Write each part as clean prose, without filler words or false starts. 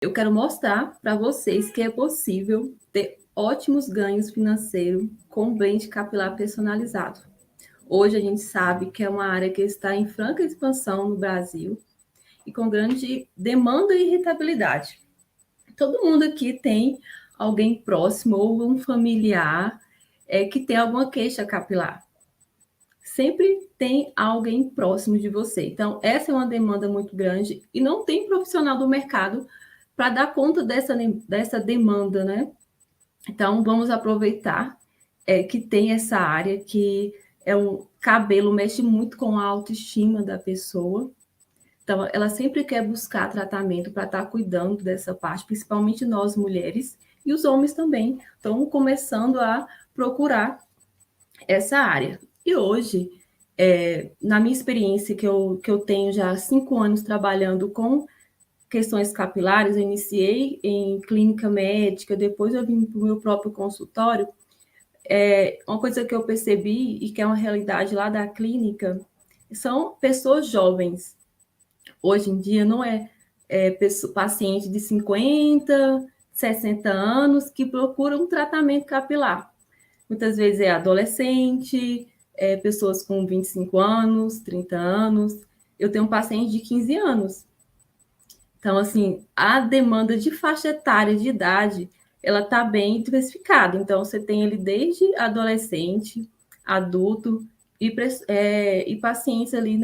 Eu quero mostrar para vocês que é possível ter ótimos ganhos financeiros com blend capilar personalizado. Hoje a gente sabe que é uma área que está em franca expansão no Brasil e com grande demanda e rentabilidade. Todo mundo aqui tem alguém próximo ou um familiar que tem alguma queixa capilar. Sempre tem alguém próximo de você. Então, essa é uma demanda muito grande e não tem profissional do mercado para dar conta dessa demanda, né? Então, vamos aproveitar que tem essa área que o cabelo mexe muito com a autoestima da pessoa. Então, ela sempre quer buscar tratamento para estar cuidando dessa parte, principalmente nós mulheres, e os homens também estão começando a procurar essa área. E hoje, na minha experiência, que eu tenho já 5 anos trabalhando com questões capilares, eu iniciei em clínica médica, depois eu vim para o meu próprio consultório. Uma coisa que eu percebi e que é uma realidade lá da clínica são pessoas jovens. Hoje em dia não paciente de 50, 60 anos que procuram um tratamento capilar. Muitas vezes é adolescente, pessoas com 25 anos, 30 anos. Eu tenho um paciente de 15 anos. Então, assim, a demanda de faixa etária de idade, ela está bem diversificada. Então, você tem ele desde adolescente, adulto e pacientes ali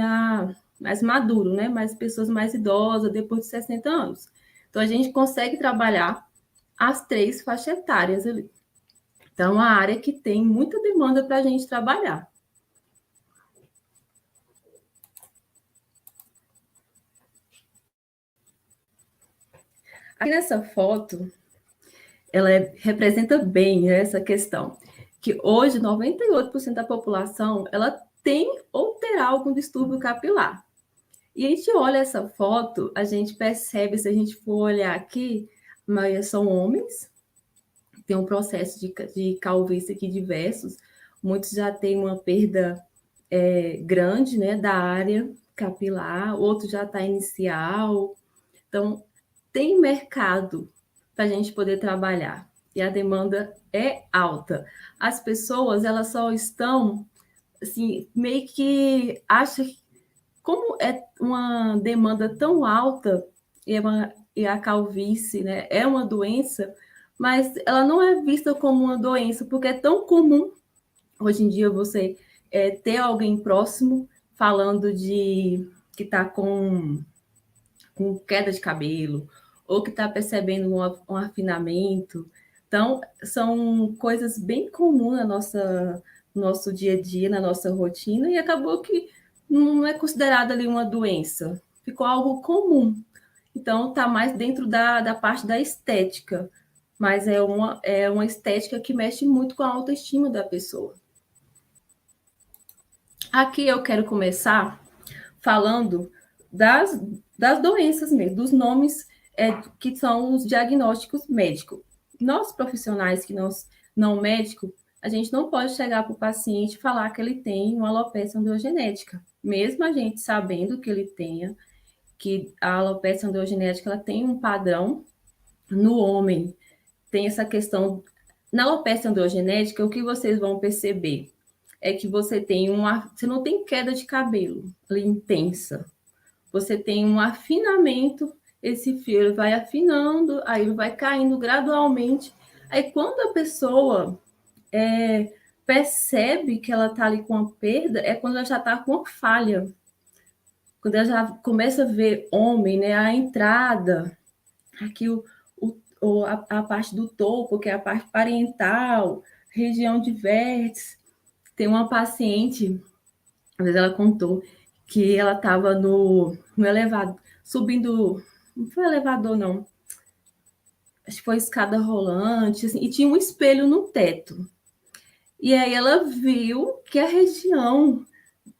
mais maduro, né? Mais pessoas mais idosas, depois de 60 anos. Então, a gente consegue trabalhar as 3 faixas etárias ali. Então, é uma área que tem muita demanda para a gente trabalhar. Aqui nessa foto, ela representa bem essa questão, que hoje 98% da população ela tem ou terá algum distúrbio capilar. E a gente olha essa foto, a gente percebe, se a gente for olhar aqui, a maioria são homens, tem um processo de calvície aqui diversos, muitos já têm uma perda grande, né, da área capilar, outro já está inicial. Então, tem mercado para a gente poder trabalhar e a demanda é alta. As pessoas elas só estão assim meio que acham como é uma demanda tão alta e a calvície, né, é uma doença, mas ela não é vista como uma doença porque é tão comum hoje em dia você ter alguém próximo falando de que está com queda de cabelo, ou que está percebendo um afinamento. Então, são coisas bem comuns no nosso dia a dia, na nossa rotina, e acabou que não é considerada ali uma doença, ficou algo comum. Então, está mais dentro da parte da estética, mas é uma estética que mexe muito com a autoestima da pessoa. Aqui eu quero começar falando das, das doenças mesmo, dos nomes que são os diagnósticos médicos. Nós, profissionais que não médicos, a gente não pode chegar para o paciente e falar que ele tem uma alopecia androgenética, mesmo a gente sabendo que ele tenha, que a alopecia androgenética ela tem um padrão no homem, tem essa questão. Na alopecia androgenética, o que vocês vão perceber é que você não tem queda de cabelo ali intensa, você tem um afinamento, esse fio ele vai afinando, aí ele vai caindo gradualmente. Aí quando a pessoa percebe que ela está ali com a perda, é quando ela já está com uma falha. Quando ela já começa a ver homem, né, a entrada, aqui a parte do topo, que é a parte parietal, região de vértice. Tem uma paciente, às vezes ela contou, que ela estava no elevador, subindo, não foi elevador, não. Acho que foi escada rolante, assim, e tinha um espelho no teto. E aí ela viu que a região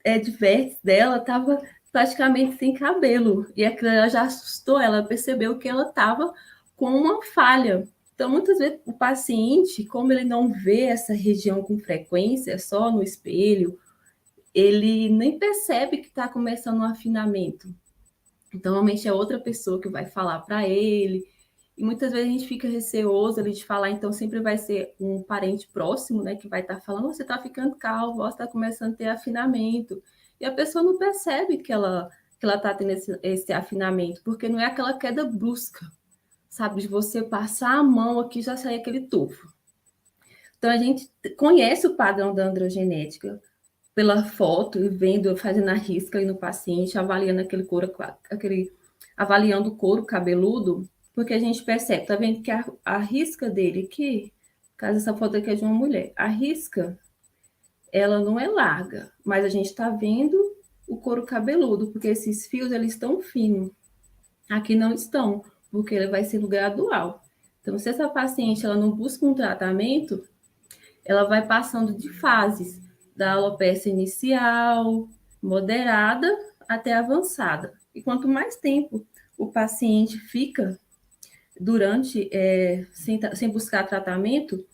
de vértice dela estava praticamente sem cabelo. E aquilo ela já assustou, ela percebeu que ela estava com uma falha. Então, muitas vezes, o paciente, como ele não vê essa região com frequência, só no espelho, ele nem percebe que está começando um afinamento. Então, normalmente é outra pessoa que vai falar para ele. e muitas vezes a gente fica receoso ali de falar, então sempre vai ser um parente próximo, né, que vai estar falando, você está ficando calvo, você está começando a ter afinamento, e a pessoa não percebe que ela está tendo esse afinamento, porque não é aquela queda brusca, sabe, de você passar a mão aqui já sai aquele tufo. Então a gente conhece o padrão da androgenética pela foto e vendo, fazendo a risca aí no paciente, avaliando avaliando o couro cabeludo, porque a gente percebe, tá vendo que a risca dele aqui, caso essa foto aqui é de uma mulher, a risca, ela não é larga, mas a gente está vendo o couro cabeludo, porque esses fios, eles estão finos. Aqui não estão, porque ele vai sendo gradual. Então, se essa paciente ela não busca um tratamento, ela vai passando de fases, da alopecia inicial, moderada, até avançada. E quanto mais tempo o paciente fica sem buscar tratamento,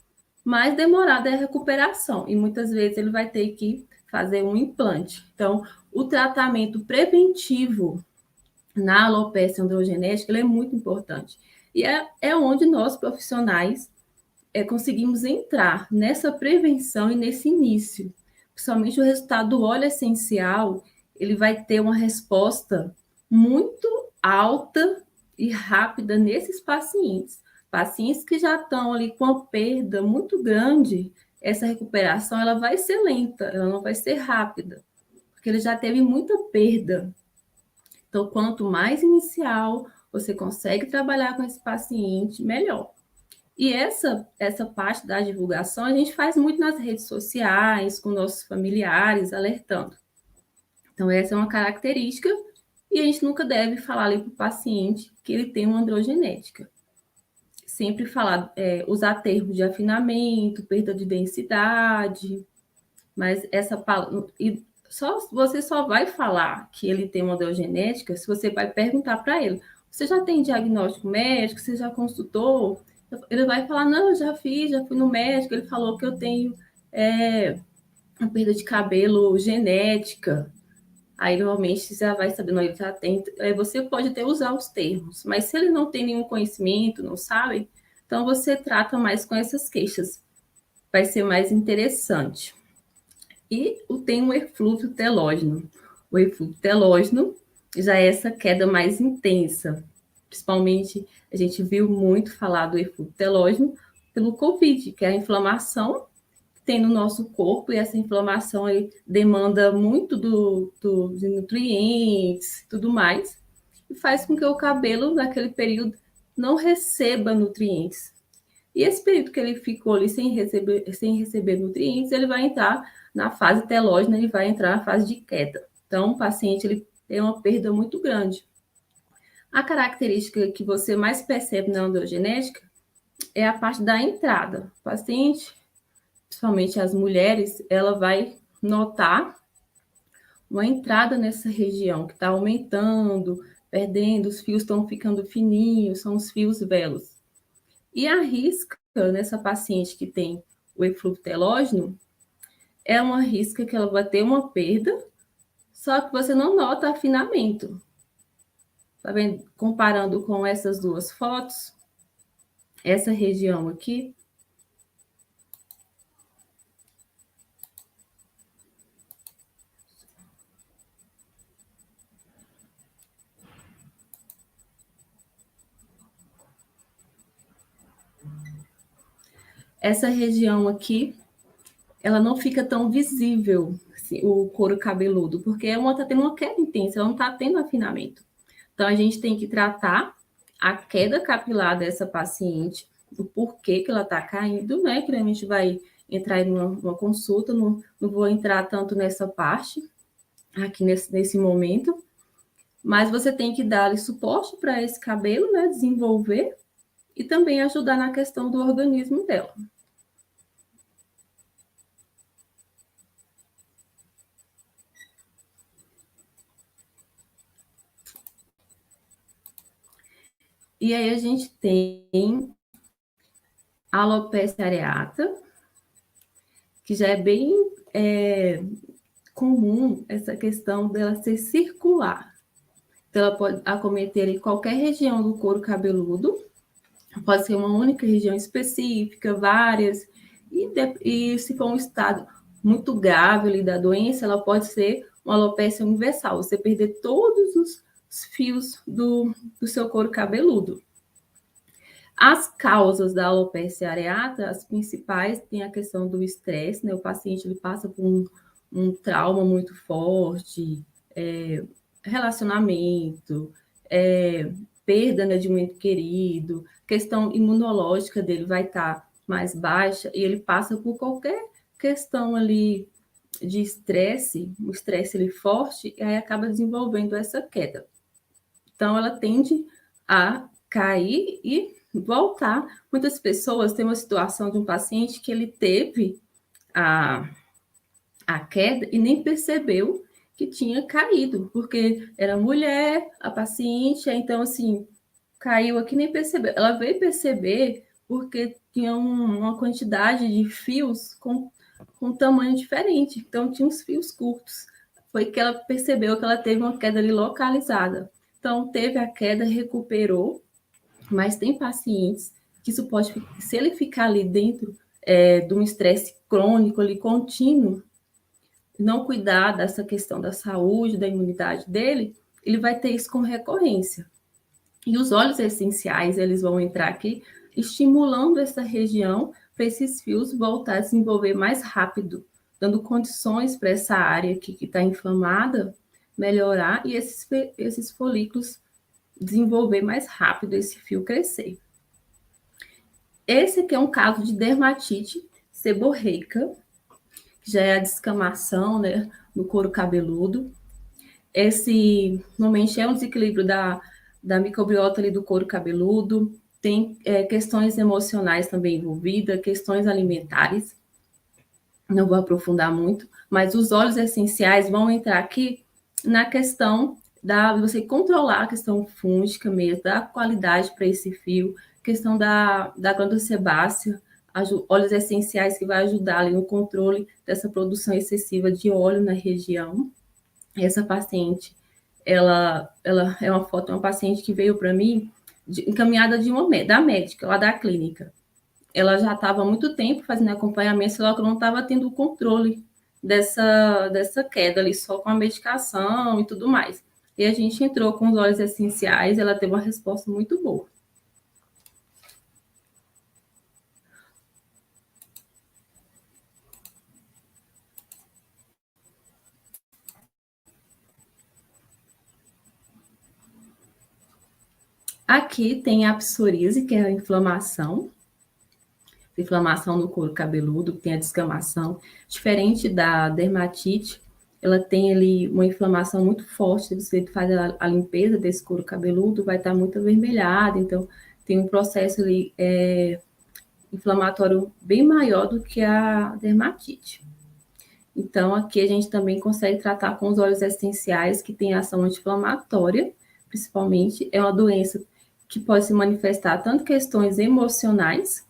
mais demorada é a recuperação. E muitas vezes ele vai ter que fazer um implante. Então, o tratamento preventivo na alopecia androgenética ele é muito importante. E é onde nós, profissionais, conseguimos entrar nessa prevenção e nesse início. Principalmente o resultado do óleo essencial, ele vai ter uma resposta muito alta e rápida nesses pacientes. Pacientes que já estão ali com uma perda muito grande, essa recuperação ela vai ser lenta, ela não vai ser rápida, porque ele já teve muita perda. Então, quanto mais inicial você consegue trabalhar com esse paciente, melhor. E essa parte da divulgação a gente faz muito nas redes sociais, com nossos familiares, alertando. Então, essa é uma característica e a gente nunca deve falar ali para o paciente que ele tem uma androgenética. Sempre falar, usar termos de afinamento, perda de densidade, mas você só vai falar que ele tem uma androgenética se você vai perguntar para ele. Você já tem diagnóstico médico? Você já consultou? Ele vai falar, não, eu já fiz, já fui no médico, ele falou que eu tenho uma perda de cabelo genética. Aí, normalmente, você já vai saber, não, ele já tem. Você pode até usar os termos, mas se ele não tem nenhum conhecimento, não sabe, então você trata mais com essas queixas. Vai ser mais interessante. E tem o eflúvio telógeno. O eflúvio telógeno já é essa queda mais intensa. Principalmente, a gente viu muito falar do eflúvio telógeno pelo COVID, que é a inflamação que tem no nosso corpo, e essa inflamação aí demanda muito dos nutrientes, tudo mais, e faz com que o cabelo, naquele período, não receba nutrientes. E esse período que ele ficou ali sem receber nutrientes, ele vai entrar na fase telógena, ele vai entrar na fase de queda. Então, o paciente ele tem uma perda muito grande. A característica que você mais percebe na androgenética é a parte da entrada. O paciente, principalmente as mulheres, ela vai notar uma entrada nessa região que está aumentando, perdendo, os fios estão ficando fininhos, são os fios velos. E a risca nessa paciente que tem o eflúvio telógeno é uma risca que ela vai ter uma perda, só que você não nota afinamento. Tá vendo? Comparando com essas duas fotos, essa região aqui, essa região aqui, ela não fica tão visível, assim, o couro cabeludo, porque ela está tendo uma queda intensa, ela não está tendo afinamento. Então, a gente tem que tratar a queda capilar dessa paciente, o porquê que ela está caindo, né? Que a gente vai entrar em uma consulta, não vou entrar tanto nessa parte, aqui nesse momento, mas você tem que dar suporte para esse cabelo, né? Desenvolver e também ajudar na questão do organismo dela. E aí a gente tem a alopecia areata, que já é bem comum essa questão dela ser circular. Então, ela pode acometer em qualquer região do couro cabeludo, pode ser uma única região específica, várias, e se for um estado muito grave ali da doença, ela pode ser uma alopecia universal, você perder todos os fios do seu couro cabeludo. As causas da alopecia areata, as principais, tem a questão do estresse, né? O paciente ele passa por um trauma muito forte, relacionamento, perda, né, de um ente querido, questão imunológica dele vai estar mais baixa e ele passa por qualquer questão ali de estresse, o estresse ele forte, e aí acaba desenvolvendo essa queda. Então, ela tende a cair e voltar. Muitas pessoas têm uma situação de um paciente que ele teve a queda e nem percebeu que tinha caído, porque era mulher, a paciente, então, assim, caiu aqui nem percebeu. Ela veio perceber porque tinha uma quantidade de fios com tamanho diferente, então tinha uns fios curtos. Foi que ela percebeu que ela teve uma queda ali localizada. Então, teve a queda, recuperou, mas tem pacientes que isso pode, se ele ficar ali dentro de um estresse crônico, ali contínuo, não cuidar dessa questão da saúde, da imunidade dele, ele vai ter isso com recorrência. E os óleos essenciais, eles vão entrar aqui, estimulando essa região para esses fios voltar a desenvolver mais rápido, dando condições para essa área aqui que está inflamada melhorar e esses folículos desenvolver mais rápido, esse fio crescer. Esse aqui é um caso de dermatite seborreica, que já é a descamação, né, no couro cabeludo. Esse, normalmente, é um desequilíbrio da microbiota ali do couro cabeludo, tem questões emocionais também envolvidas, questões alimentares, não vou aprofundar muito, mas os óleos essenciais vão entrar aqui na questão de você controlar a questão fúngica mesmo, da qualidade para esse fio, questão da glândula sebácea, óleos essenciais que vai ajudar ali no controle dessa produção excessiva de óleo na região. Essa paciente, ela é uma foto de uma paciente que veio para mim encaminhada da médica, lá da clínica. Ela já estava há muito tempo fazendo acompanhamento, só que não estava tendo o controle dessa queda ali, só com a medicação e tudo mais. E a gente entrou com os óleos essenciais, ela teve uma resposta muito boa. Aqui tem a psoríase, que é a inflamação no couro cabeludo, tem a descamação. Diferente da dermatite, ela tem ali uma inflamação muito forte, você faz a limpeza desse couro cabeludo, vai estar muito avermelhado, então tem um processo ali inflamatório bem maior do que a dermatite. Então, aqui a gente também consegue tratar com os óleos essenciais, que tem ação anti-inflamatória, principalmente. É uma doença que pode se manifestar tanto questões emocionais,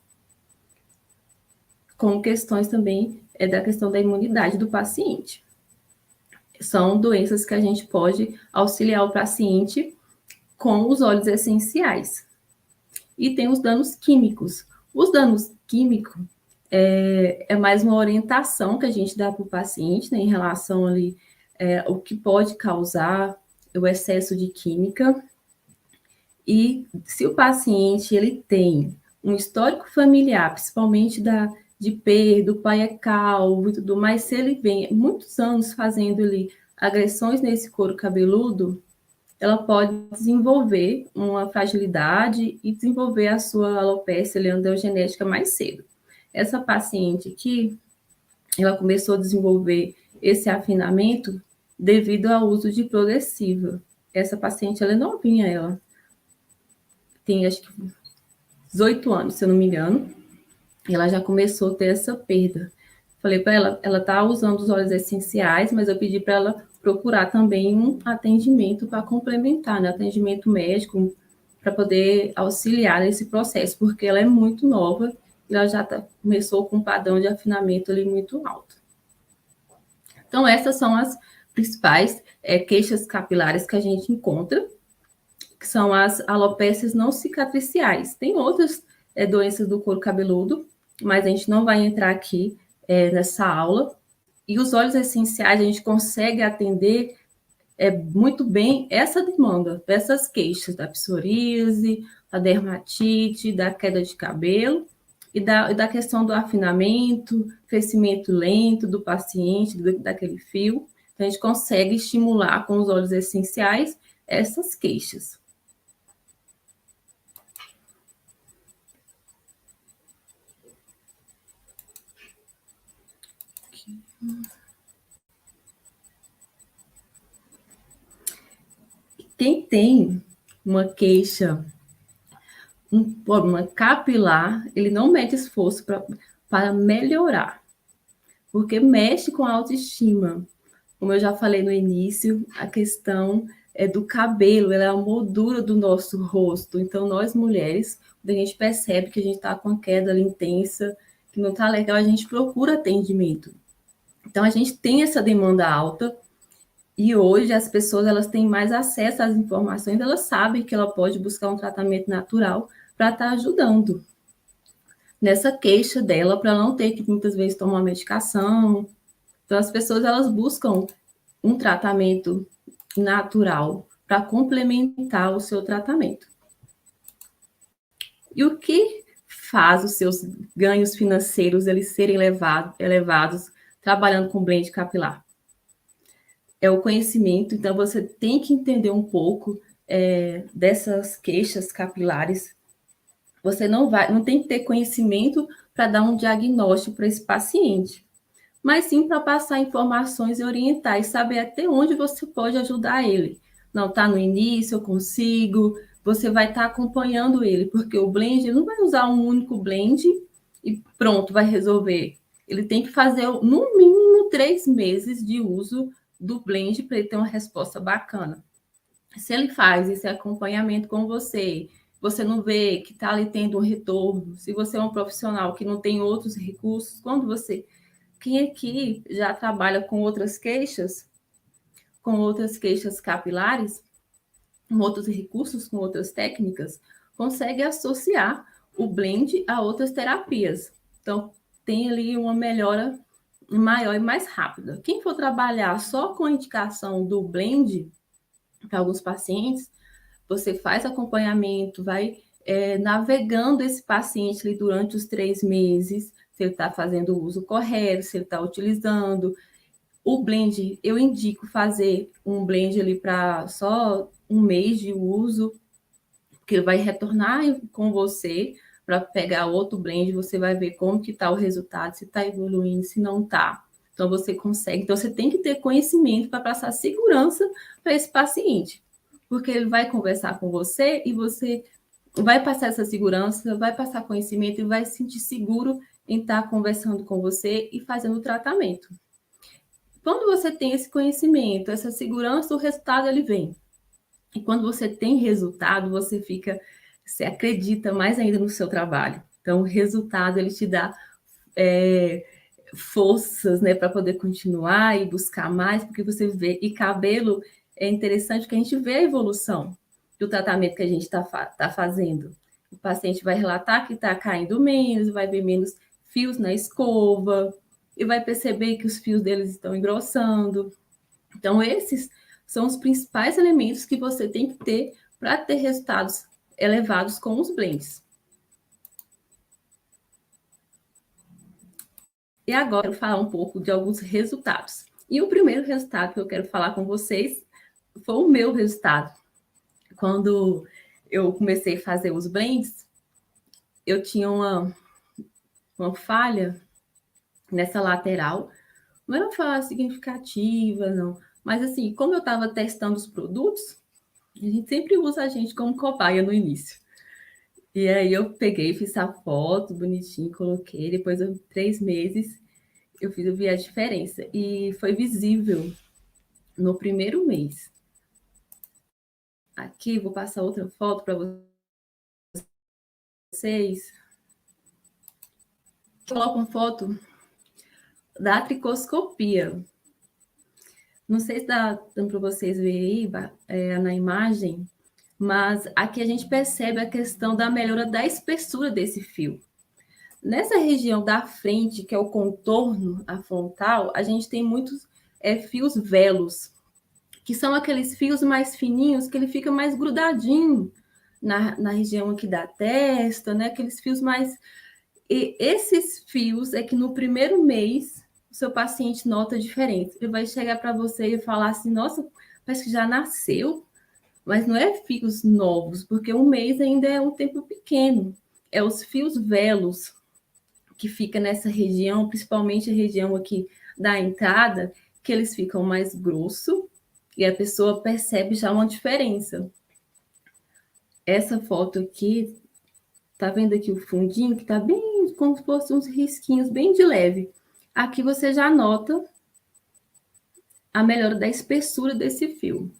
como questões também da questão da imunidade do paciente. São doenças que a gente pode auxiliar o paciente com os óleos essenciais. E tem os danos químicos. Os danos químicos é mais uma orientação que a gente dá para o paciente, né, em relação ali o que pode causar o excesso de química. E se o paciente ele tem um histórico familiar, principalmente de perda, o pai é calvo e tudo mais, se ele vem muitos anos fazendo ali agressões nesse couro cabeludo, ela pode desenvolver uma fragilidade e desenvolver a sua alopecia androgenética mais cedo. Essa paciente aqui, ela começou a desenvolver esse afinamento devido ao uso de progressiva. Essa paciente, ela é novinha, ela tem acho que 18 anos, se eu não me engano, e ela já começou a ter essa perda. Falei para ela está usando os óleos essenciais, mas eu pedi para ela procurar também um atendimento para complementar, né? Atendimento médico, para poder auxiliar nesse processo, porque ela é muito nova e ela já começou com um padrão de afinamento ali muito alto. Então, essas são as principais queixas capilares que a gente encontra. que são as alopécias não cicatriciais. Tem outras doenças do couro cabeludo, mas a gente não vai entrar aqui nessa aula. E os óleos essenciais, a gente consegue atender muito bem essa demanda, dessas queixas da psoríase, da dermatite, da queda de cabelo e da questão do afinamento, crescimento lento do paciente, daquele fio. Então, a gente consegue estimular com os óleos essenciais essas queixas. Quem tem uma queixa, um problema capilar, ele não mede esforço para melhorar, porque mexe com a autoestima. Como eu já falei no início, a questão do cabelo, ela é a moldura do nosso rosto. Então, nós mulheres, quando a gente percebe que a gente está com a queda ali intensa, que não está legal, a gente procura atendimento. Então, a gente tem essa demanda alta e hoje as pessoas elas têm mais acesso às informações, elas sabem que ela pode buscar um tratamento natural para estar ajudando nessa queixa dela, para não ter que muitas vezes tomar medicação. Então, as pessoas elas buscam um tratamento natural para complementar o seu tratamento. E o que faz os seus ganhos financeiros eles serem elevados trabalhando com blend capilar? É o conhecimento, então você tem que entender um pouco dessas queixas capilares. Você não tem que ter conhecimento para dar um diagnóstico para esse paciente, mas sim para passar informações e orientar e saber até onde você pode ajudar ele. Não está no início, eu consigo, você vai estar acompanhando ele, porque o blend não vai usar um único blend e pronto, vai resolver. Ele tem que fazer no mínimo 3 meses de uso do blend para ele ter uma resposta bacana. Se ele faz esse acompanhamento com você, você não vê que está ali tendo um retorno, se você é um profissional que não tem outros recursos, quando você... Quem aqui já trabalha com outras queixas capilares, com outros recursos, com outras técnicas, consegue associar o blend a outras terapias. Então, tem ali uma melhora maior e mais rápida. Quem for trabalhar só com a indicação do blend, para alguns pacientes, você faz acompanhamento, vai navegando esse paciente ali durante os 3 meses, se ele está fazendo o uso correto, se ele está utilizando. O blend, eu indico fazer um blend ali para só 1 mês de uso, porque ele vai retornar com você para pegar outro blend, você vai ver como que está o resultado, se está evoluindo, se não está. Então, você consegue. Então, você tem que ter conhecimento para passar segurança para esse paciente, porque ele vai conversar com você e você vai passar essa segurança, vai passar conhecimento e vai se sentir seguro em estar conversando com você e fazendo o tratamento. Quando você tem esse conhecimento, essa segurança, o resultado ele vem. E quando você tem resultado, você acredita mais ainda no seu trabalho. Então, o resultado ele te dá forças, né, para poder continuar e buscar mais, porque você vê. E cabelo é interessante porque a gente vê a evolução do tratamento que a gente tá fazendo. O paciente vai relatar que está caindo menos, vai ver menos fios na escova, e vai perceber que os fios deles estão engrossando. Então, esses são os principais elementos que você tem que ter para ter resultados elevados com os blends. E agora eu vou falar um pouco de alguns resultados. E o primeiro resultado que eu quero falar com vocês foi o meu resultado. Quando eu comecei a fazer os blends, eu tinha uma falha nessa lateral. Não era uma falha significativa, não. Mas assim, como eu estava testando os produtos, a gente sempre usa a gente como cobaia no início. E aí eu peguei, fiz a foto bonitinho, coloquei. Depois de 3 meses, eu vi a diferença. E foi visível no primeiro mês. Aqui, vou passar outra foto para vocês. Coloco uma foto da tricoscopia. Não sei se dá dando para vocês verem aí na imagem, mas aqui a gente percebe a questão da melhora da espessura desse fio. Nessa região da frente, que é o contorno, a frontal, a gente tem muitos fios velos, que são aqueles fios mais fininhos, que ele fica mais grudadinho na região aqui da testa, né? Aqueles fios mais... E esses fios é que no primeiro mês, o seu paciente nota a diferença. Ele vai chegar para você e falar assim, nossa, parece que já nasceu, mas não é fios novos, porque um mês ainda é um tempo pequeno. É os fios velos que fica nessa região, principalmente a região aqui da entrada, que eles ficam mais grosso e a pessoa percebe já uma diferença. Essa foto aqui, tá vendo aqui o fundinho que tá bem como se fossem uns risquinhos bem de leve. Aqui você já nota a melhora da espessura desse fio.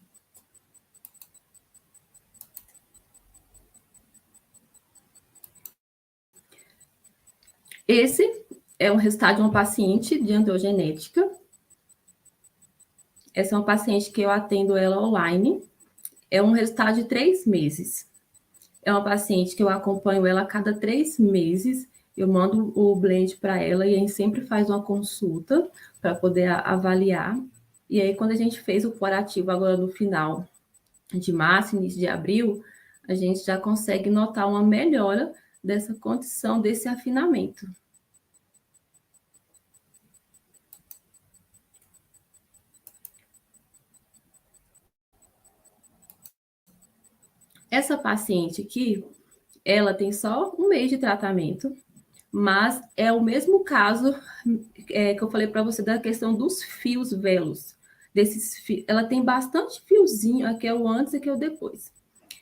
Esse é um resultado de uma paciente de androgenética. Essa é uma paciente que eu atendo ela online. É um resultado de 3 meses. É uma paciente que eu acompanho ela a cada 3 meses. Eu mando o blend para ela e a gente sempre faz uma consulta para poder avaliar. E aí, quando a gente fez o curativo agora no final de março, início de abril, a gente já consegue notar uma melhora dessa condição, desse afinamento. Essa paciente aqui, ela tem só um mês de tratamento, mas é o mesmo caso que eu falei para você da questão dos fios velos. Ela tem bastante fiozinho, aqui é o antes e aqui é o depois.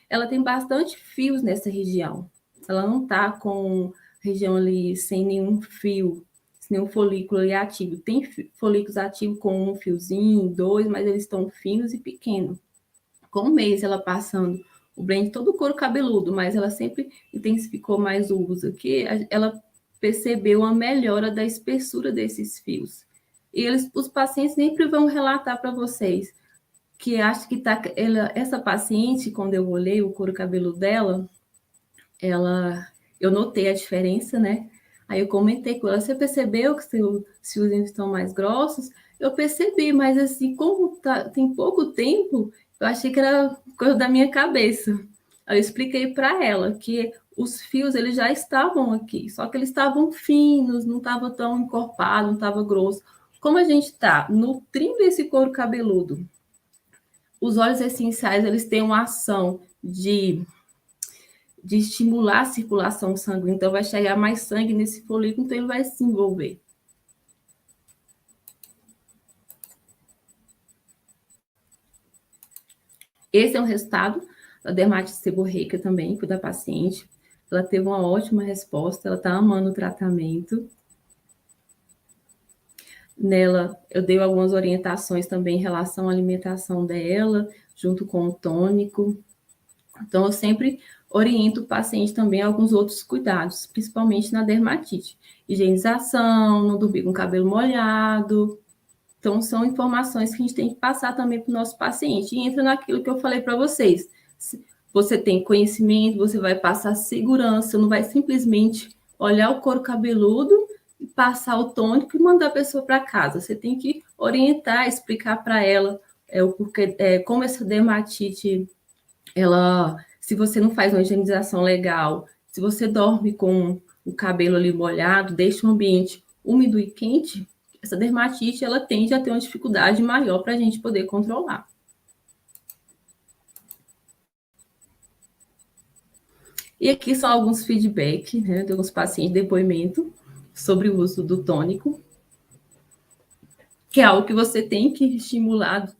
Ela tem bastante fios nessa região. Ela não está com região ali sem nenhum fio, sem nenhum folículo ali ativo. Tem folículos ativos com um fiozinho, dois, mas eles estão finos e pequenos. Com um mês ela passando o blend todo o couro cabeludo, mas ela sempre intensificou mais o uso aqui, ela percebeu uma melhora da espessura desses fios. E os pacientes sempre vão relatar para vocês que acho que essa paciente, quando eu olhei o couro cabeludo dela, eu notei a diferença, né? Aí eu comentei com ela, você percebeu que seus fios estão mais grossos? Eu percebi, mas assim, como tem pouco tempo, eu achei que era coisa da minha cabeça. Aí eu expliquei para ela que os fios eles já estavam aqui, só que eles estavam finos, não estava tão encorpado, não estava grosso. Como a gente está nutrindo esse couro cabeludo, os óleos essenciais eles têm uma ação de estimular a circulação sanguínea, então vai chegar mais sangue nesse folículo, então ele vai se envolver. Esse é um resultado da dermatite seborreica também, foi da paciente. Ela teve uma ótima resposta, ela está amando o tratamento. Nela, eu dei algumas orientações também em relação à alimentação dela, junto com o tônico. Então, eu sempre oriento o paciente também a alguns outros cuidados, principalmente na dermatite. Higienização, não dormir com o cabelo molhado. Então, são informações que a gente tem que passar também para o nosso paciente. E entra naquilo que eu falei para vocês. Você tem conhecimento, você vai passar segurança, não vai simplesmente olhar o couro cabeludo, passar o tônico e mandar a pessoa para casa. Você tem que orientar, explicar para ela o porquê, como essa dermatite, se você não faz uma higienização legal, se você dorme com o cabelo ali molhado, deixa o ambiente úmido e quente, essa dermatite ela tende a ter uma dificuldade maior para a gente poder controlar. E aqui são alguns feedbacks, né, de alguns pacientes, depoimento sobre o uso do tônico, que é algo que você tem que estimular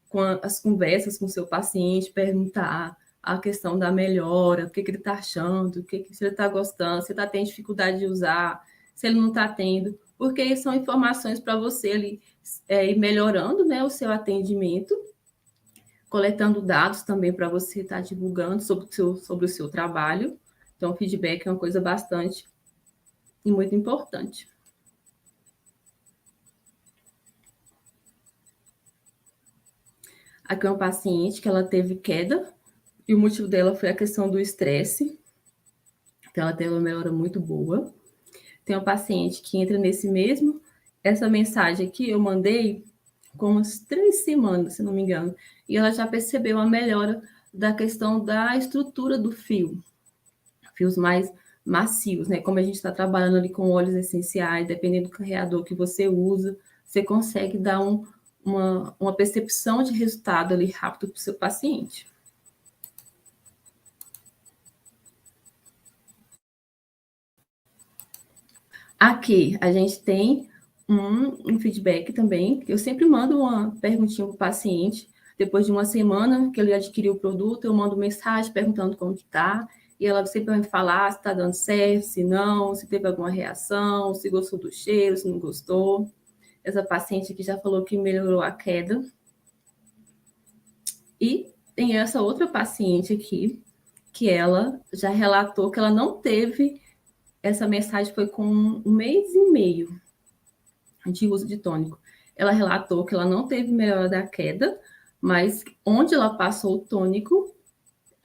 com as conversas com o seu paciente, perguntar a questão da melhora, o que ele está achando, se ele está gostando, se ele está tendo dificuldade de usar, se ele não está tendo, porque são informações para você ali, ir melhorando, né, o seu atendimento, coletando dados também para você estar divulgando sobre o seu trabalho. Então, o feedback é uma coisa bastante e muito importante. Aqui é uma paciente que ela teve queda E o motivo dela foi a questão do estresse. Então, ela teve uma melhora muito boa. Tem uma paciente que entra nesse mesmo. Essa mensagem aqui eu mandei com umas 3 semanas, se não me engano. E ela já percebeu a melhora da questão da estrutura do fio. Fios mais macios, né? Como a gente está trabalhando ali com óleos essenciais, dependendo do carreador que você usa, você consegue dar uma percepção de resultado ali rápido para o seu paciente. Aqui a gente tem um feedback também, que eu sempre mando uma perguntinha para o paciente. Depois de uma semana que ele adquiriu o produto, eu mando mensagem perguntando como que está, e ela sempre vai me falar se está dando certo, se não, se teve alguma reação, se gostou do cheiro, se não gostou. Essa paciente aqui já falou que melhorou a queda. E tem essa outra paciente aqui, que ela já relatou que ela não teve, essa mensagem foi com 1 mês e meio de uso de tônico. Ela relatou que ela não teve melhora da queda, mas onde ela passou o tônico,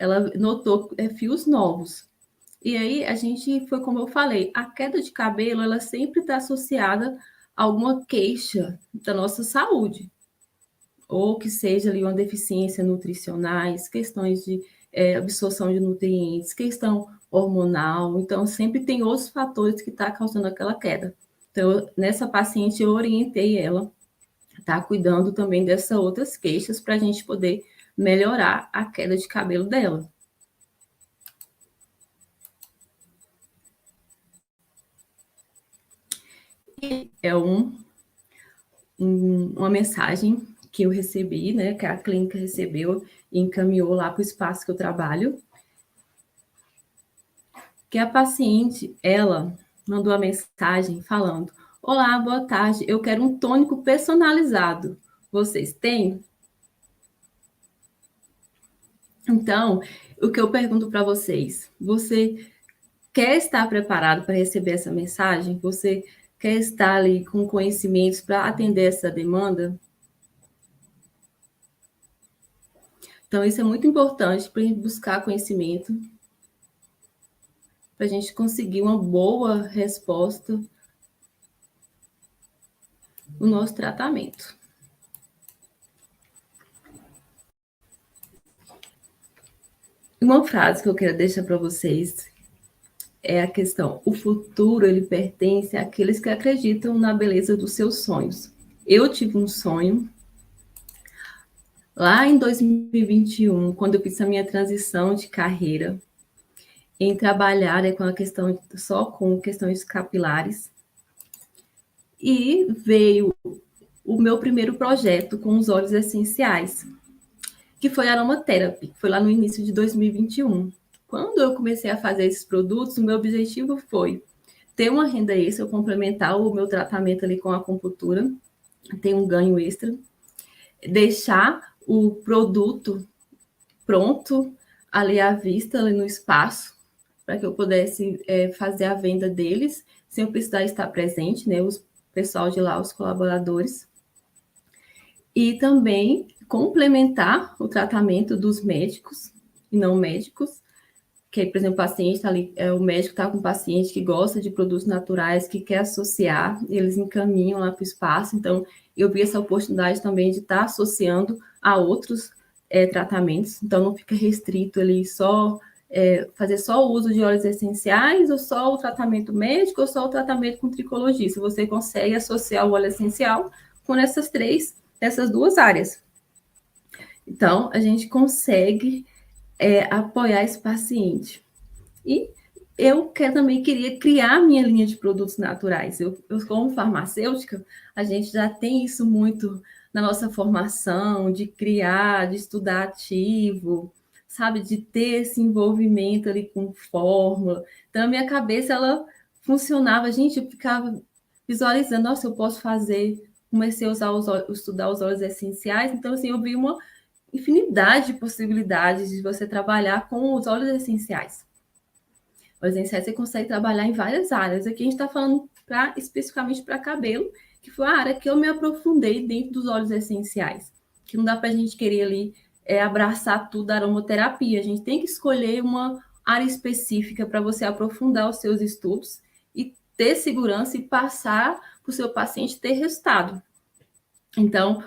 ela notou fios novos. E aí a gente foi como eu falei, a queda de cabelo ela sempre está associada a alguma queixa da nossa saúde, ou que seja ali uma deficiência nutricionais, questões de absorção de nutrientes, questão hormonal. Então sempre tem outros fatores que estão causando aquela queda. Então nessa paciente eu orientei ela tá cuidando também dessas outras queixas para a gente poder melhorar a queda de cabelo dela. É uma mensagem que eu recebi, né, que a clínica recebeu e encaminhou lá para o espaço que eu trabalho, que a paciente, ela mandou a mensagem falando: olá, boa tarde, eu quero um tônico personalizado. Vocês têm? Então, o que eu pergunto para vocês, você quer estar preparado para receber essa mensagem? Você quer estar ali com conhecimentos para atender essa demanda? Então, isso é muito importante para a gente buscar conhecimento, para a gente conseguir uma boa resposta no nosso tratamento. Uma frase que eu quero deixar para vocês é a questão: o futuro ele pertence àqueles que acreditam na beleza dos seus sonhos. Eu tive um sonho lá em 2021, quando eu fiz a minha transição de carreira, em trabalhar com a questão só com questões capilares, e veio o meu primeiro projeto com os óleos essenciais, que foi a aromaterapy, foi lá no início de 2021. Quando eu comecei a fazer esses produtos, o meu objetivo foi ter uma renda extra, complementar o meu tratamento ali com a acupuntura, ter um ganho extra, deixar o produto pronto ali à vista, ali no espaço, para que eu pudesse fazer a venda deles, sem eu precisar estar presente, né? O pessoal de lá, os colaboradores. E também complementar o tratamento dos médicos e não médicos, que, por exemplo, o paciente está ali, o médico está com um paciente que gosta de produtos naturais, que quer associar, eles encaminham lá para o espaço. Então, eu vi essa oportunidade também de estar associando a outros tratamentos. Então, não fica restrito ali só fazer só o uso de óleos essenciais, ou só o tratamento médico, ou só o tratamento com tricologista. Você consegue associar o óleo essencial com essas duas áreas. Então, a gente consegue apoiar esse paciente. E eu também queria criar minha linha de produtos naturais. Eu, como farmacêutica, a gente já tem isso muito na nossa formação, de criar, de estudar ativo, sabe, de ter esse envolvimento ali com fórmula. Então, a minha cabeça, ela funcionava, gente, eu ficava visualizando, nossa, eu posso fazer, comecei a estudar os óleos essenciais, então, assim, eu vi uma infinidade de possibilidades de você trabalhar com os óleos essenciais. Óleos essenciais você consegue trabalhar em várias áreas. Aqui a gente está falando especificamente para cabelo, que foi a área que eu me aprofundei dentro dos óleos essenciais. Que não dá para a gente querer ali abraçar tudo da aromaterapia. A gente tem que escolher uma área específica para você aprofundar os seus estudos e ter segurança e passar para o seu paciente ter resultado. Então,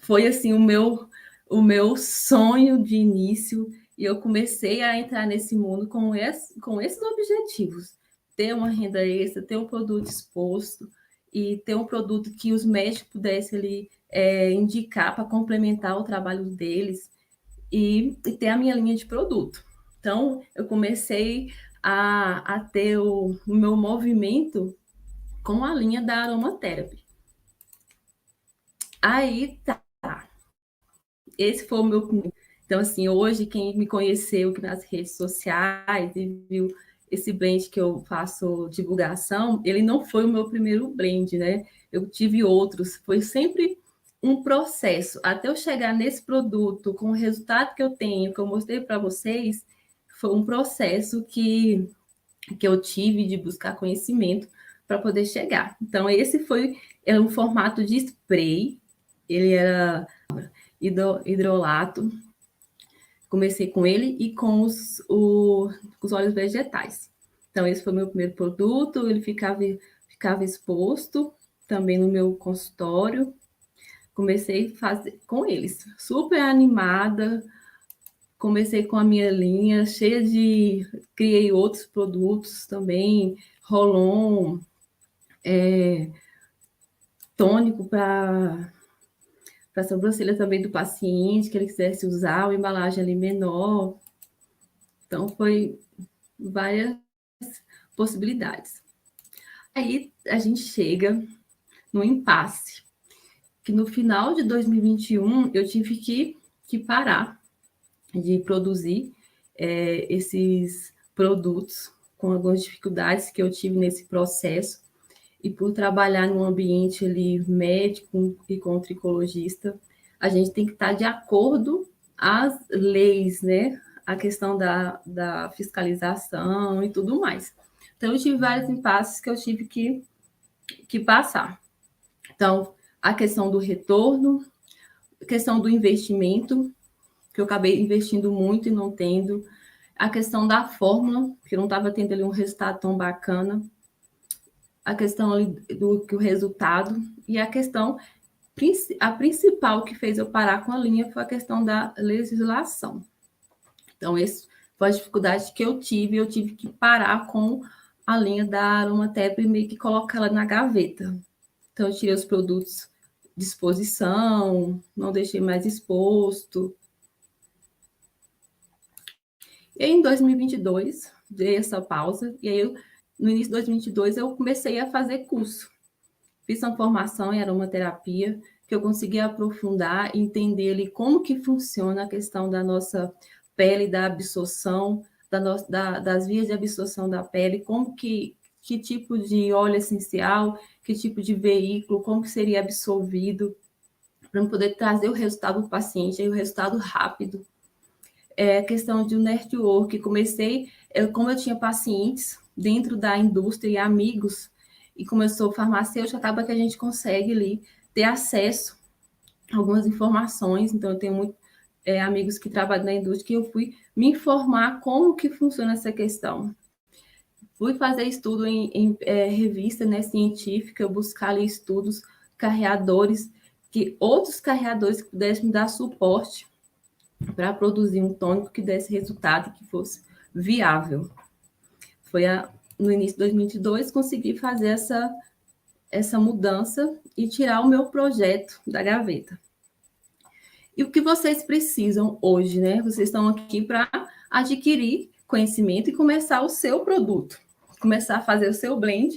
foi assim o meu sonho de início, e eu comecei a entrar nesse mundo com esses objetivos: ter uma renda extra, ter um produto exposto e ter um produto que os médicos pudessem ali, indicar para complementar o trabalho deles, e ter a minha linha de produto. Então, eu comecei a ter o meu movimento com a linha da aromaterapia. Aí tá, esse foi o meu. Então, assim, hoje, quem me conheceu aqui nas redes sociais e viu esse blend que eu faço divulgação, ele não foi o meu primeiro blend, né? Eu tive outros, foi sempre um processo. Até eu chegar nesse produto, com o resultado que eu tenho, que eu mostrei para vocês, foi um processo que eu tive de buscar conhecimento para poder chegar. Então, esse era um formato de spray, ele era hidrolato. Comecei com ele e com os óleos vegetais. Então, esse foi o meu primeiro produto, ele ficava exposto também no meu consultório. Comecei a fazer com eles, super animada. Comecei com a minha linha, cheia de. Criei outros produtos também, Rolon, tônico para a sobrancelha também do paciente, que ele quisesse usar, uma embalagem ali menor. Então, foi várias possibilidades. Aí a gente chega no impasse, que no final de 2021 eu tive que parar de produzir esses produtos, com algumas dificuldades que eu tive nesse processo, e por trabalhar num ambiente ali médico e com tricologista, a gente tem que estar de acordo às leis, né? A questão da fiscalização e tudo mais. Então, eu tive vários impasses que eu tive que passar. Então, a questão do retorno, a questão do investimento, que eu acabei investindo muito e não tendo, a questão da fórmula, que eu não estava tendo ali um resultado tão bacana, a questão do resultado, e a questão, a principal que fez eu parar com a linha foi a questão da legislação. Então, essa foi a dificuldade que eu tive que parar com a linha da aromaterapia e meio que colocar ela na gaveta. Então, eu tirei os produtos de exposição, não deixei mais exposto. E aí, em 2022, dei essa pausa, e aí, no início de 2022, eu comecei a fazer curso. Fiz uma formação em aromaterapia, que eu consegui aprofundar e entender ali como que funciona a questão da nossa pele, da absorção, das vias de absorção da pele, que tipo de óleo essencial, que tipo de veículo, como que seria absorvido, para poder trazer o resultado para o paciente, o resultado rápido. A questão de um network, como eu tinha pacientes dentro da indústria e amigos, e como eu sou farmacêutica, acaba que a gente consegue ali ter acesso a algumas informações. Então, eu tenho muitos amigos que trabalham na indústria, que eu fui me informar como que funciona essa questão. Fui fazer estudo em revista, né, científica, buscar ali estudos, outros carreadores que pudessem me dar suporte para produzir um tônico que desse resultado, que fosse viável. No início de 2022, consegui fazer essa mudança e tirar o meu projeto da gaveta. E o que vocês precisam hoje, né? Vocês estão aqui para adquirir conhecimento e começar o seu produto, começar a fazer o seu blend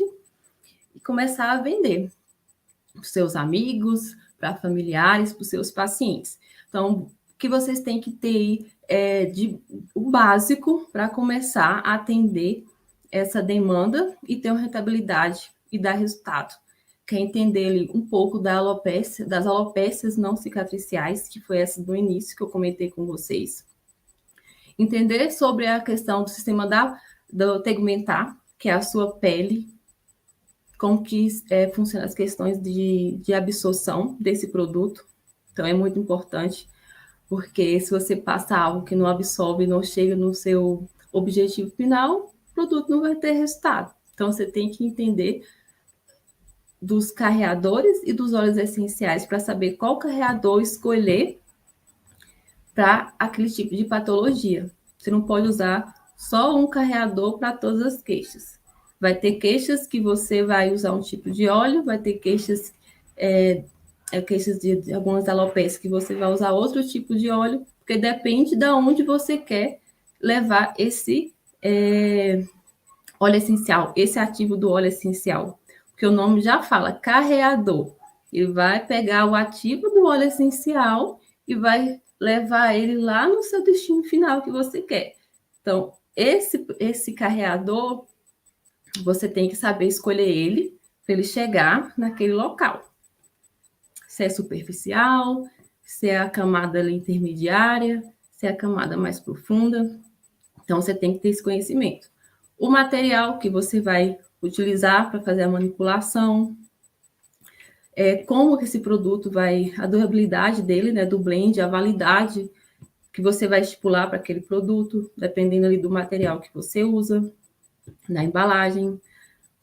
e começar a vender para os seus amigos, para familiares, para os seus pacientes. Então, o que vocês têm que ter o básico para começar a atender essa demanda e ter uma rentabilidade e dar resultado. Quer entender um pouco das alopécias não cicatriciais, que foi essa do início que eu comentei com vocês. Entender sobre a questão do sistema do tegumentar, que é a sua pele, como que funcionam as questões de absorção desse produto. Então, é muito importante. Porque se você passa algo que não absorve, não chega no seu objetivo final, o produto não vai ter resultado. Então, você tem que entender dos carreadores e dos óleos essenciais para saber qual carreador escolher para aquele tipo de patologia. Você não pode usar só um carreador para todas as queixas. Vai ter queixas que você vai usar um tipo de óleo, vai ter queixas, queixas de algumas alopécias que você vai usar outro tipo de óleo, porque depende de onde você quer levar esse óleo essencial, esse ativo do óleo essencial. Porque o nome já fala, carreador. Ele vai pegar o ativo do óleo essencial e vai levar ele lá no seu destino final que você quer. Então, esse carreador, você tem que saber escolher ele para ele chegar naquele local. Se é superficial, se é a camada ali intermediária, se é a camada mais profunda. Então, você tem que ter esse conhecimento. O material que você vai utilizar para fazer a manipulação, como que esse produto vai, a durabilidade dele, né, do blend, a validade que você vai estipular para aquele produto, dependendo ali do material que você usa, na embalagem,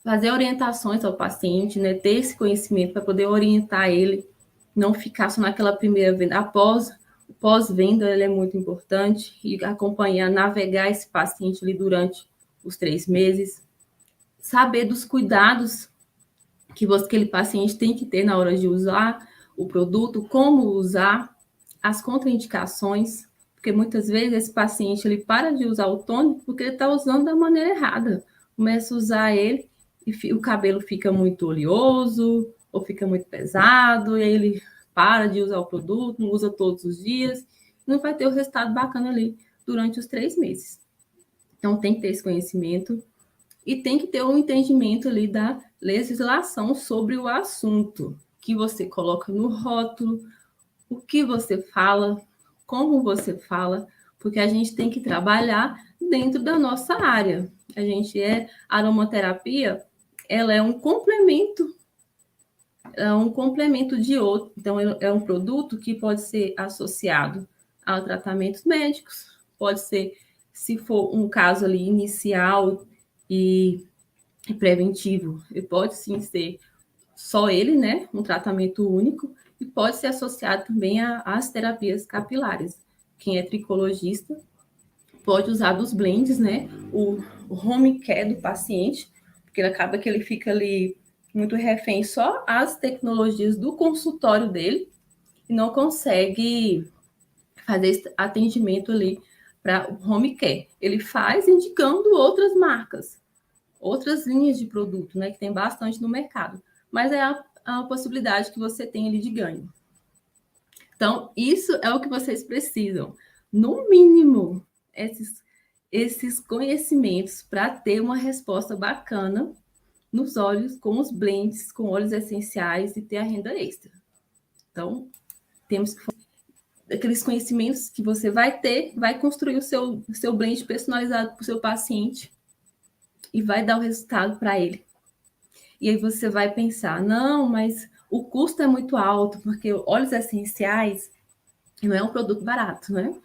fazer orientações ao paciente, né, ter esse conhecimento para poder orientar ele, não ficar só naquela primeira venda. O pós-venda ele é muito importante e acompanhar, navegar esse paciente ali durante os 3 meses, saber dos cuidados que aquele paciente tem que ter na hora de usar o produto, como usar, as contraindicações, porque muitas vezes esse paciente ele para de usar o tônico porque ele está usando da maneira errada. Começa a usar ele e o cabelo fica muito oleoso ou fica muito pesado, e aí ele para de usar o produto, não usa todos os dias, não vai ter o resultado bacana ali durante os 3 meses. Então, tem que ter esse conhecimento e tem que ter um entendimento ali da legislação sobre o assunto que você coloca no rótulo, o que você fala, como você fala, porque a gente tem que trabalhar dentro da nossa área. Aromaterapia, ela é um complemento de outro. Então, é um produto que pode ser associado a tratamentos médicos, pode ser, se for um caso ali inicial e preventivo, e pode sim ser só ele, né? Um tratamento único, e pode ser associado também às terapias capilares. Quem é tricologista pode usar dos blends, né? O home care do paciente, porque acaba que ele fica ali muito refém só às tecnologias do consultório dele e não consegue fazer esse atendimento ali para o home care. Ele faz indicando outras marcas, outras linhas de produto, né, que tem bastante no mercado. Mas é a possibilidade que você tem ali de ganho. Então, isso é o que vocês precisam. No mínimo, esses conhecimentos para ter uma resposta bacana nos óleos, com os blends, com óleos essenciais e ter a renda extra. Então, temos que aqueles conhecimentos que você vai ter, vai construir o seu blend personalizado para o seu paciente e vai dar o resultado para ele. E aí você vai pensar, não, mas o custo é muito alto, porque óleos essenciais não é um produto barato, né?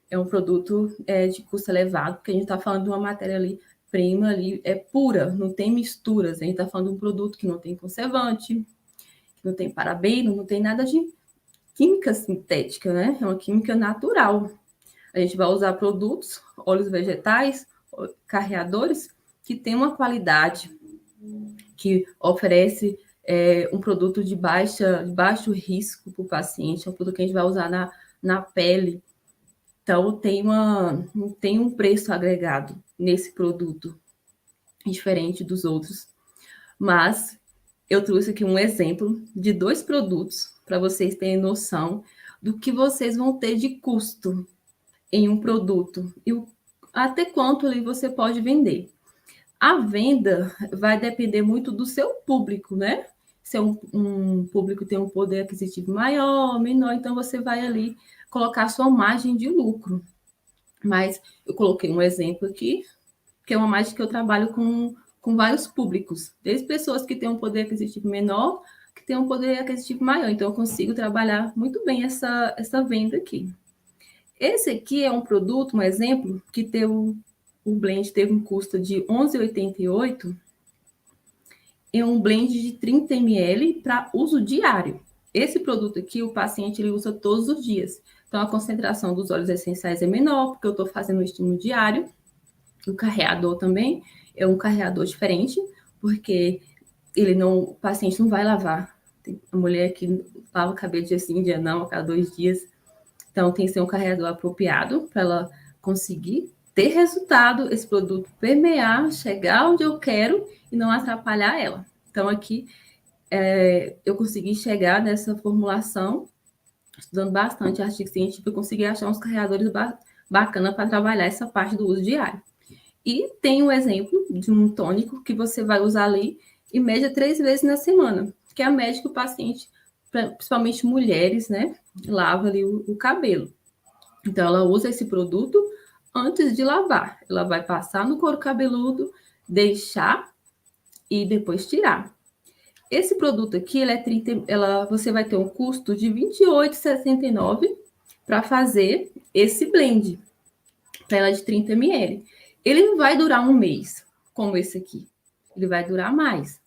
É um produto de custo elevado, porque a gente está falando de uma matéria ali, prima ali, é pura, não tem misturas. A gente está falando de um produto que não tem conservante, que não tem parabeno, não tem nada de química sintética, né? É uma química natural. A gente vai usar produtos, óleos vegetais, carreadores, que tem uma qualidade, que oferece um produto de baixo risco para o paciente, é um produto que a gente vai usar na pele. Então, tem um preço agregado nesse produto, diferente dos outros. Mas eu trouxe aqui um exemplo de 2 produtos, para vocês terem noção do que vocês vão ter de custo em um produto e até quanto ali você pode vender. A venda vai depender muito do seu público, né? Se é um público que tem um poder aquisitivo maior, menor, então você vai ali colocar a sua margem de lucro. Mas eu coloquei um exemplo aqui, que é uma margem que eu trabalho com vários públicos, desde pessoas que têm um poder aquisitivo menor, que têm um poder aquisitivo maior. Então, eu consigo trabalhar muito bem essa venda aqui. Esse aqui é um produto, um exemplo, que o blend teve um custo de R$ 11,88, é um blend de 30 ml para uso diário. Esse produto aqui, o paciente ele usa todos os dias. Então, a concentração dos óleos essenciais é menor, porque eu estou fazendo um estímulo diário. O carreador também é um carreador diferente, porque o paciente não vai lavar. Tem a mulher que lava o cabelo dia sim, dia não, a cada 2 dias. Então, tem que ser um carregador apropriado para ela conseguir ter resultado, esse produto permear, chegar onde eu quero e não atrapalhar ela. Então, aqui eu consegui chegar nessa formulação, estudando bastante artigo científico, eu consegui achar uns carregadores bacanas para trabalhar essa parte do uso diário. E tem um exemplo de um tônico que você vai usar ali, em média, 3 vezes na semana, que é a média que o paciente, principalmente mulheres, né, lava ali o cabelo. Então, ela usa esse produto antes de lavar. Ela vai passar no couro cabeludo, deixar e depois tirar. Esse produto aqui, você vai ter um custo de R$ 28,69 para fazer esse blend, para ela de 30 ml. Ele não vai durar um mês, como esse aqui. Ele vai durar mais.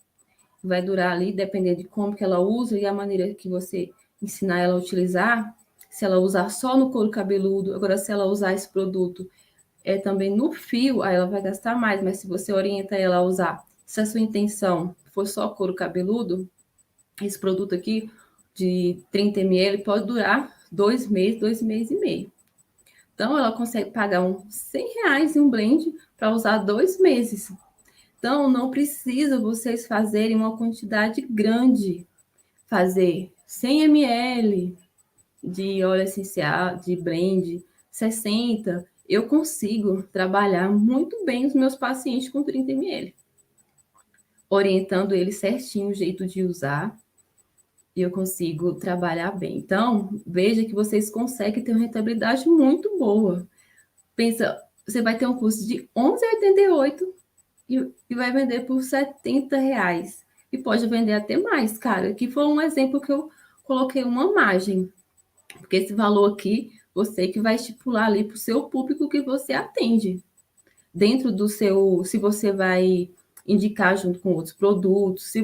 Vai durar ali, dependendo de como que ela usa e a maneira que você ensinar ela a utilizar. Se ela usar só no couro cabeludo, agora se ela usar esse produto também no fio, aí ela vai gastar mais, mas se você orienta ela a usar, se a sua intenção for só couro cabeludo, esse produto aqui de 30 ml pode durar 2 meses, 2 meses e meio. Então, ela consegue pagar uns R$ 100 em um blend para usar 2 meses. Então, não precisa vocês fazerem uma quantidade grande. Fazer 100 ml de óleo essencial, de blend, 60, eu consigo trabalhar muito bem os meus pacientes com 30 ml. Orientando eles certinho o jeito de usar, e eu consigo trabalhar bem. Então, veja que vocês conseguem ter uma rentabilidade muito boa. Pensa, você vai ter um custo de R$ 11,88 e vai vender por R$ 70. E pode vender até mais, cara. Aqui foi um exemplo que eu coloquei uma margem. Porque esse valor aqui, você que vai estipular ali para o seu público que você atende. Dentro do seu, se você vai indicar junto com outros produtos, se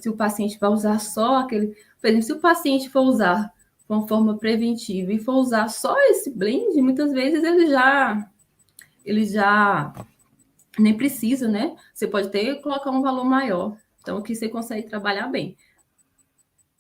o paciente vai usar só aquele, por exemplo, se o paciente for usar de uma forma preventiva e for usar só esse blend, muitas vezes ele já nem precisa, né? Você pode ter colocar um valor maior. Então, aqui você consegue trabalhar bem.